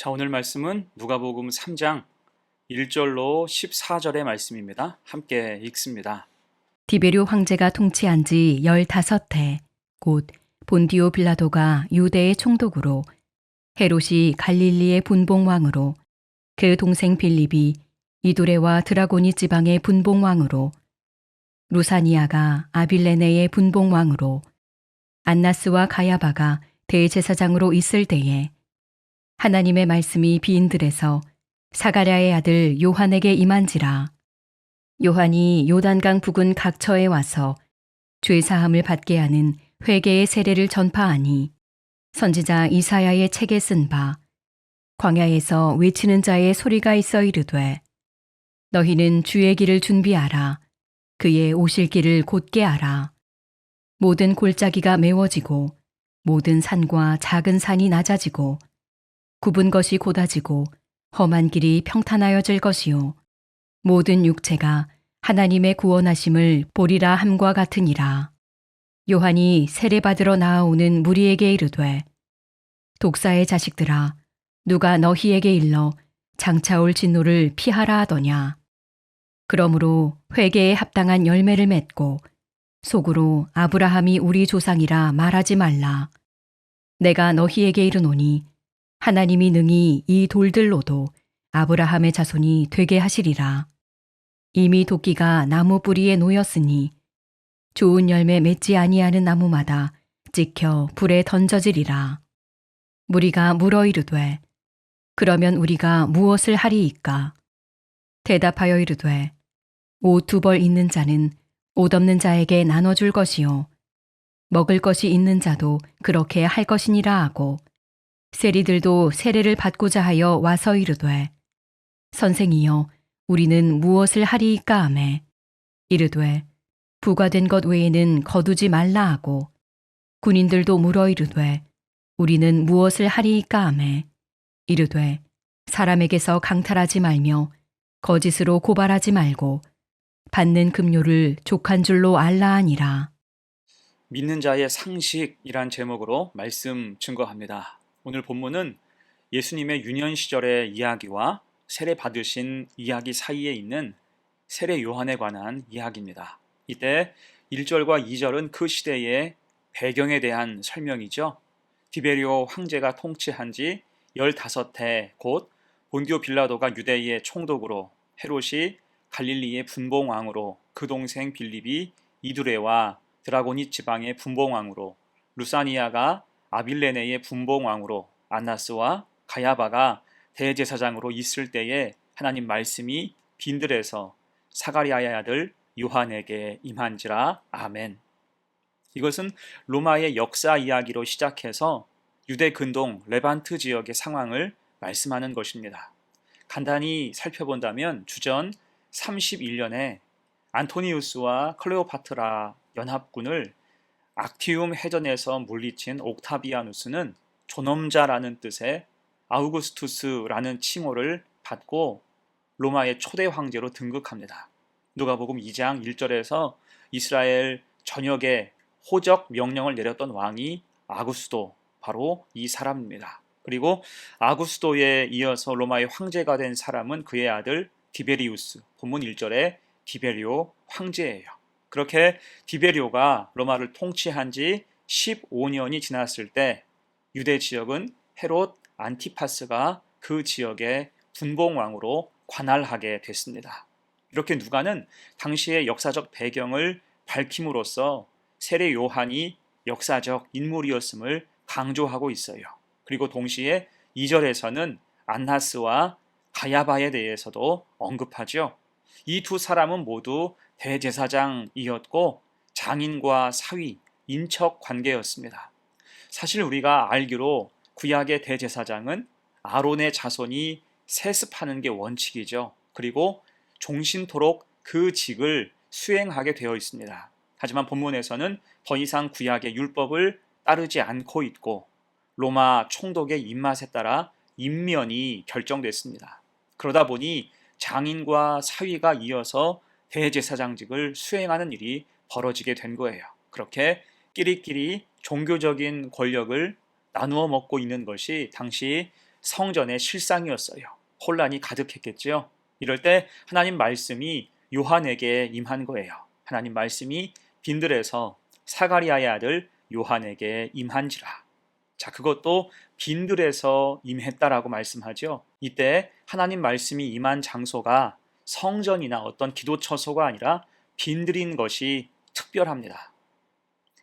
자, 오늘 말씀은 누가복음 3장 1절로 14절의 말씀입니다. 함께 읽습니다. 디베료 황제가 통치한 지 15해, 곧 본디오 빌라도가 유대의 총독으로, 헤롯이 갈릴리의 분봉왕으로, 그 동생 빌립이 이두레와 드라고니 지방의 분봉왕으로, 루사니아가 아빌레네의 분봉왕으로, 안나스와 가야바가 대제사장으로 있을 때에 하나님의 말씀이 비인들에서 사가랴의 아들 요한에게 임한지라. 요한이 요단강 부근 각처에 와서 죄사함을 받게 하는 회개의 세례를 전파하니, 선지자 이사야의 책에 쓴 바 광야에서 외치는 자의 소리가 있어 이르되, 너희는 주의 길을 준비하라. 그의 오실 길을 곧게 하라. 모든 골짜기가 메워지고 모든 산과 작은 산이 낮아지고 굽은 것이 곧아지고 험한 길이 평탄하여질 것이요 모든 육체가 하나님의 구원하심을 보리라 함과 같으니라. 요한이 세례받으러 나아오는 무리에게 이르되, 독사의 자식들아, 누가 너희에게 일러 장차올 진노를 피하라 하더냐. 그러므로 회개에 합당한 열매를 맺고 속으로 아브라함이 우리 조상이라 말하지 말라. 내가 너희에게 이르노니 하나님이 능히 이 돌들로도 아브라함의 자손이 되게 하시리라. 이미 도끼가 나무 뿌리에 놓였으니 좋은 열매 맺지 아니하는 나무마다 찍혀 불에 던져지리라. 무리가 물어 이르되, 그러면 우리가 무엇을 하리이까? 대답하여 이르되, 옷 2벌 있는 자는 옷 없는 자에게 나눠줄 것이요 먹을 것이 있는 자도 그렇게 할 것이니라 하고, 세리들도 세례를 받고자 하여 와서 이르되, 선생이여, 우리는 무엇을 하리이까 하매, 이르되 부과된 것 외에는 거두지 말라 하고, 군인들도 물어 이르되 우리는 무엇을 하리이까 하매, 이르되 사람에게서 강탈하지 말며 거짓으로 고발하지 말고 받는 급료를 족한 줄로 알라 하니라. 믿는 자의 상식이란 제목으로 말씀 증거합니다. 오늘 본문은 예수님의 유년 시절의 이야기와 세례 받으신 이야기 사이에 있는 세례 요한에 관한 이야기입니다. 이때 1절과 2절은 그 시대의 배경에 대한 설명이죠. 디베리오 황제가 통치한 지 15해, 곧 본디오 빌라도가 유대의 총독으로, 헤롯이 갈릴리의 분봉왕으로, 그 동생 빌립이 이두레와 드라고니 지방의 분봉왕으로, 루사니아가 아빌레네의 분봉왕으로, 안나스와 가야바가 대제사장으로 있을 때에 하나님 말씀이 빈들에서 사가랴의 아들 요한에게 임한지라. 아멘. 이것은 로마의 역사 이야기로 시작해서 유대 근동 레반트 지역의 상황을 말씀하는 것입니다. 간단히 살펴본다면 주전 31년에 안토니우스와 클레오파트라 연합군을 악티움 해전에서 물리친 옥타비아누스는 존엄자라는 뜻의 아우구스투스라는 칭호를 받고 로마의 초대 황제로 등극합니다. 누가복음 2장 1절에서 이스라엘 전역에 호적 명령을 내렸던 왕이 아구스도, 바로 이 사람입니다. 그리고 아구스도에 이어서 로마의 황제가 된 사람은 그의 아들 디베리우스, 본문 1절에 디베리오 황제예요. 그렇게 디베리오가 로마를 통치한 지 15년이 지났을 때 유대 지역은 헤롯 안티파스가 그 지역의 분봉왕으로 관할하게 됐습니다. 이렇게 누가는 당시의 역사적 배경을 밝힘으로써 세례 요한이 역사적 인물이었음을 강조하고 있어요. 그리고 동시에 2절에서는 안나스와 가야바에 대해서도 언급하죠. 이 두 사람은 모두 대제사장이었고 장인과 사위, 인척 관계였습니다. 사실 우리가 알기로 구약의 대제사장은 아론의 자손이 세습하는 게 원칙이죠. 그리고 종신토록 그 직을 수행하게 되어 있습니다. 하지만 본문에서는 더 이상 구약의 율법을 따르지 않고 있고 로마 총독의 입맛에 따라 임면이 결정됐습니다. 그러다 보니 장인과 사위가 이어서 대제사장직을 수행하는 일이 벌어지게 된 거예요. 그렇게 끼리끼리 종교적인 권력을 나누어 먹고 있는 것이 당시 성전의 실상이었어요. 혼란이 가득했겠지요. 이럴 때 하나님 말씀이 요한에게 임한 거예요. 하나님 말씀이 빈들에서 사가리아의 아들 요한에게 임한지라. 자, 그것도 빈들에서 임했다라고 말씀하죠. 이때 하나님 말씀이 임한 장소가 성전이나 어떤 기도처소가 아니라 빈들인 것이 특별합니다.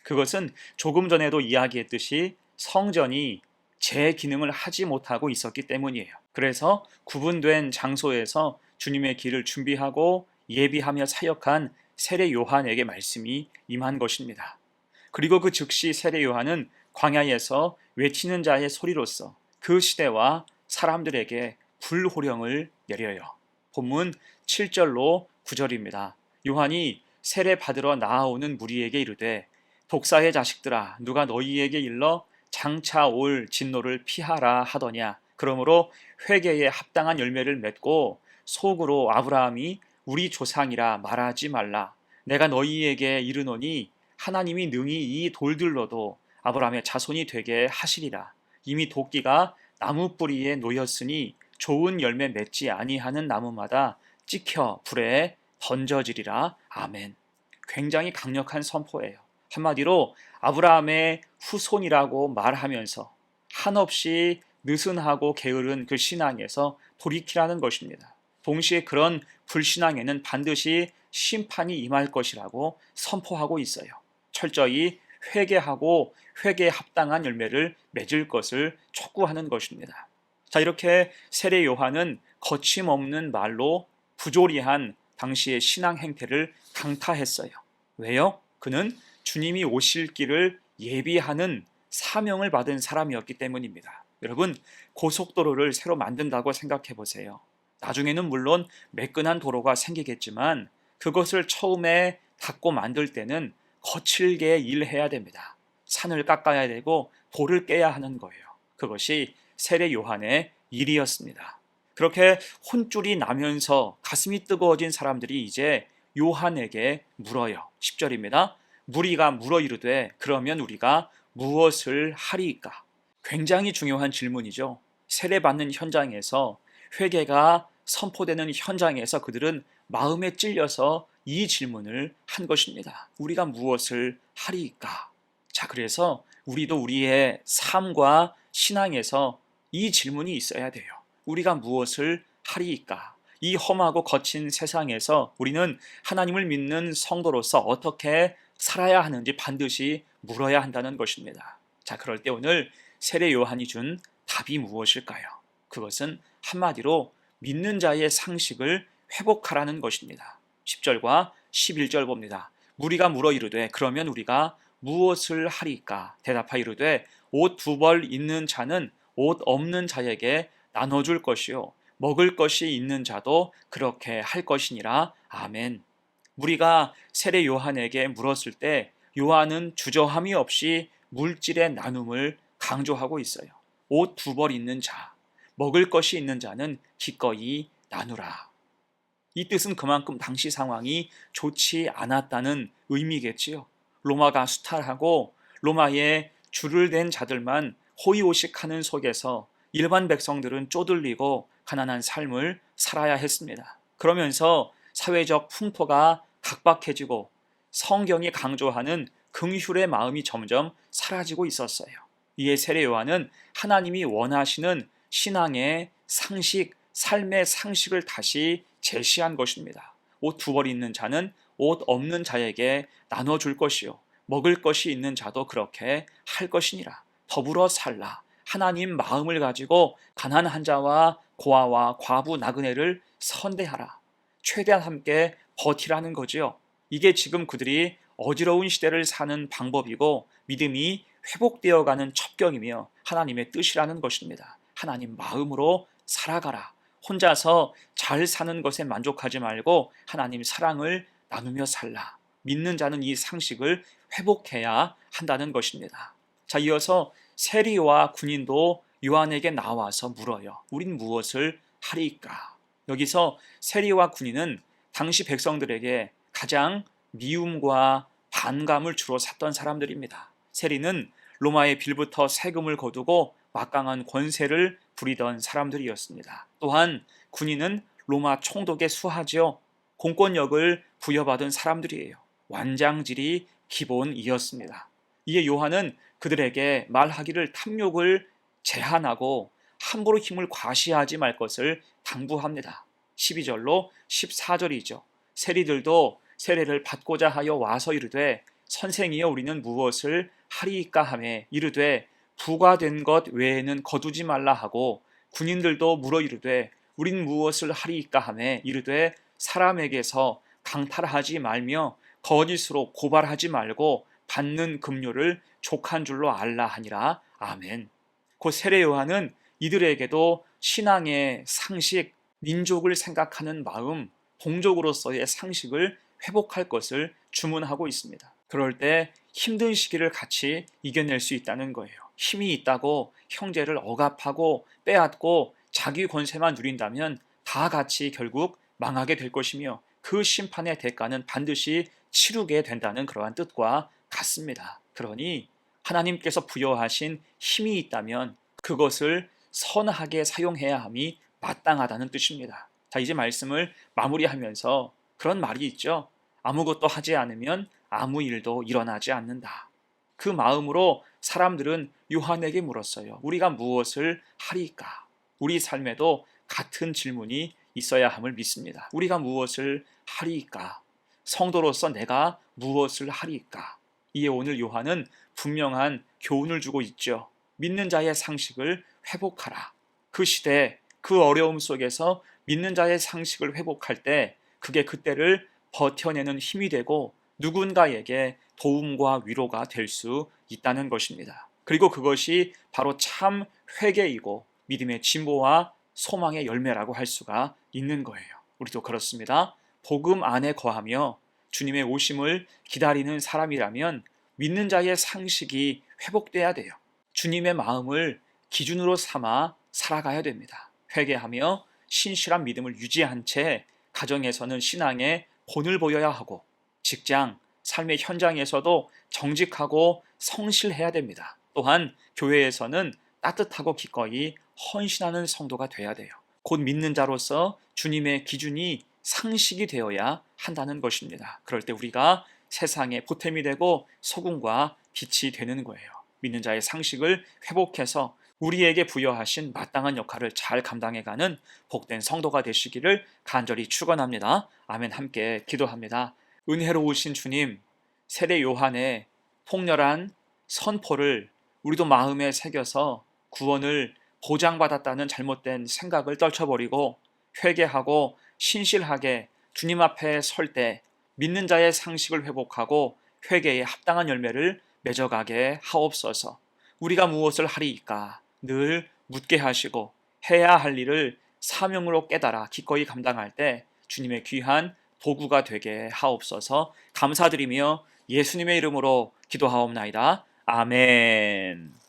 그것은 조금 전에도 이야기했듯이 성전이 제 기능을 하지 못하고 있었기 때문이에요. 그래서 구분된 장소에서 주님의 길을 준비하고 예비하며 사역한 세례 요한에게 말씀이 임한 것입니다. 그리고 그 즉시 세례 요한은 광야에서 외치는 자의 소리로서 그 시대와 사람들에게 불호령을 내려요. 본문 7절로 9절입니다. 요한이 세례 받으러 나아오는 무리에게 이르되 독사의 자식들아 누가 너희에게 일러 장차 올 진노를 피하라 하더냐. 그러므로 회개에 합당한 열매를 맺고 속으로 아브라함이 우리 조상이라 말하지 말라. 내가 너희에게 이르노니 하나님이 능히 이 돌들로도 아브라함의 자손이 되게 하시리라. 이미 도끼가 나무 뿌리에 놓였으니 좋은 열매 맺지 아니하는 나무마다 찍혀 불에 던져지리라. 아멘. 굉장히 강력한 선포예요. 한마디로 아브라함의 후손이라고 말하면서 한없이 느슨하고 게으른 그 신앙에서 돌이키라는 것입니다. 동시에 그런 불신앙에는 반드시 심판이 임할 것이라고 선포하고 있어요. 철저히 회개하고 회개에 합당한 열매를 맺을 것을 촉구하는 것입니다. 자, 이렇게 세례 요한은 거침없는 말로 부조리한 당시의 신앙 행태를 강타했어요. 왜요? 그는 주님이 오실 길을 예비하는 사명을 받은 사람이었기 때문입니다. 여러분, 고속도로를 새로 만든다고 생각해 보세요. 나중에는 물론 매끈한 도로가 생기겠지만 그것을 처음에 닫고 만들 때는 거칠게 일해야 됩니다. 산을 깎아야 되고 돌을 깨야 하는 거예요. 그것이 세례 요한의 일이었습니다. 그렇게 혼쭐이 나면서 가슴이 뜨거워진 사람들이 이제 요한에게 물어요. 10절입니다. 무리가 물어 이르되 그러면 우리가 무엇을 하리이까? 굉장히 중요한 질문이죠. 세례받는 현장에서 회개가 선포되는 현장에서 그들은 마음에 찔려서 이 질문을 한 것입니다. 우리가 무엇을 하리이까? 자, 그래서 우리도 우리의 삶과 신앙에서 이 질문이 있어야 돼요. 우리가 무엇을 하리이까? 이 험하고 거친 세상에서 우리는 하나님을 믿는 성도로서 어떻게 살아야 하는지 반드시 물어야 한다는 것입니다. 자, 그럴 때 오늘 세례 요한이 준 답이 무엇일까요? 그것은 한마디로 믿는 자의 상식을 회복하라는 것입니다. 10절과 11절 봅니다. 무리가 물어 이르되 그러면 우리가 무엇을 하리까? 대답하여 이르되 옷 2벌 있는 자는 옷 없는 자에게 나눠줄 것이요 먹을 것이 있는 자도 그렇게 할 것이니라. 아멘. 무리가 세례 요한에게 물었을 때 요한은 주저함이 없이 물질의 나눔을 강조하고 있어요. 옷 2벌 있는 자, 먹을 것이 있는 자는 기꺼이 나누라. 이 뜻은 그만큼 당시 상황이 좋지 않았다는 의미겠지요. 로마가 수탈하고 로마에 줄을 댄 자들만 호의호식하는 속에서 일반 백성들은 쪼들리고 가난한 삶을 살아야 했습니다. 그러면서 사회적 풍토가 각박해지고 성경이 강조하는 긍휼의 마음이 점점 사라지고 있었어요. 이에 세례 요한은 하나님이 원하시는 신앙의 상식, 삶의 상식을 다시 제시한 것입니다. 옷 2벌 있는 자는 옷 없는 자에게 나눠줄 것이요 먹을 것이 있는 자도 그렇게 할 것이니라. 더불어 살라. 하나님 마음을 가지고 가난한 자와 고아와 과부 나그네를 선대하라. 최대한 함께 버티라는 거지요. 이게 지금 그들이 어지러운 시대를 사는 방법이고 믿음이 회복되어가는 첩경이며 하나님의 뜻이라는 것입니다. 하나님 마음으로 살아가라. 혼자서 잘 사는 것에 만족하지 말고 하나님 사랑을 나누며 살라. 믿는 자는 이 상식을 회복해야 한다는 것입니다. 자, 이어서 세리와 군인도 요한에게 나와서 물어요. 우린 무엇을 하리까? 여기서 세리와 군인은 당시 백성들에게 가장 미움과 반감을 주로 샀던 사람들입니다. 세리는 로마의 빌부터 세금을 거두고 막강한 권세를 부리던 사람들이었습니다. 또한 군인은 로마 총독의 수하지요. 공권력을 부여받은 사람들이에요. 완장질이 기본이었습니다. 이에 요한은 그들에게 말하기를 탐욕을 제한하고 함부로 힘을 과시하지 말 것을 당부합니다. 12절로 14절이죠. 세리들도 세례를 받고자 하여 와서 이르되 선생이여 우리는 무엇을 하리이까 하매 이르되 부과된 것 외에는 거두지 말라 하고 군인들도 물어 이르되 우린 무엇을 하리이까 하매 이르되 사람에게서 강탈하지 말며 거짓으로 고발하지 말고 받는 급료를 족한 줄로 알라 하니라. 아멘. 곧 세례 요한은 이들에게도 신앙의 상식, 민족을 생각하는 마음, 동족으로서의 상식을 회복할 것을 주문하고 있습니다. 그럴 때 힘든 시기를 같이 이겨낼 수 있다는 거예요. 힘이 있다고 형제를 억압하고 빼앗고 자기 권세만 누린다면 다 같이 결국 망하게 될 것이며 그 심판의 대가는 반드시 치르게 된다는 그러한 뜻과 같습니다. 그러니 하나님께서 부여하신 힘이 있다면 그것을 선하게 사용해야 함이 마땅하다는 뜻입니다. 자, 이제 말씀을 마무리하면서 그런 말이 있죠. 아무것도 하지 않으면 아무 일도 일어나지 않는다. 그 마음으로 사람들은 요한에게 물었어요. 우리가 무엇을 하리까? 우리 삶에도 같은 질문이 있어야 함을 믿습니다. 우리가 무엇을 하리까? 성도로서 내가 무엇을 하리까? 이에 오늘 요한은 분명한 교훈을 주고 있죠. 믿는 자의 상식을 회복하라. 그 시대, 그 어려움 속에서 믿는 자의 상식을 회복할 때 그게 그때를 버텨내는 힘이 되고 누군가에게 도움과 위로가 될 수 있다는 것입니다. 그리고 그것이 바로 참 회개이고 믿음의 진보와 소망의 열매라고 할 수가 있는 거예요. 우리도 그렇습니다. 복음 안에 거하며 주님의 오심을 기다리는 사람이라면 믿는 자의 상식이 회복돼야 돼요. 주님의 마음을 기준으로 삼아 살아가야 됩니다. 회개하며 신실한 믿음을 유지한 채 가정에서는 신앙의 본을 보여야 하고 직장, 삶의 현장에서도 정직하고 성실해야 됩니다. 또한 교회에서는 따뜻하고 기꺼이 헌신하는 성도가 돼야 돼요. 곧 믿는 자로서 주님의 기준이 상식이 되어야 한다는 것입니다. 그럴 때 우리가 세상에 보탬이 되고 소금과 빛이 되는 거예요. 믿는 자의 상식을 회복해서 우리에게 부여하신 마땅한 역할을 잘 감당해가는 복된 성도가 되시기를 간절히 축원합니다. 아멘. 함께 기도합니다. 은혜로우신 주님, 세례 요한의 통렬한 선포를 우리도 마음에 새겨서 구원을 보장받았다는 잘못된 생각을 떨쳐버리고 회개하고 신실하게 주님 앞에 설 때 믿는 자의 상식을 회복하고 회개에 합당한 열매를 맺어가게 하옵소서. 우리가 무엇을 하리이까 늘 묻게 하시고 해야 할 일을 사명으로 깨달아 기꺼이 감당할 때 주님의 귀한 도구가 되게 하옵소서. 감사드리며 예수님의 이름으로 기도하옵나이다. 아멘.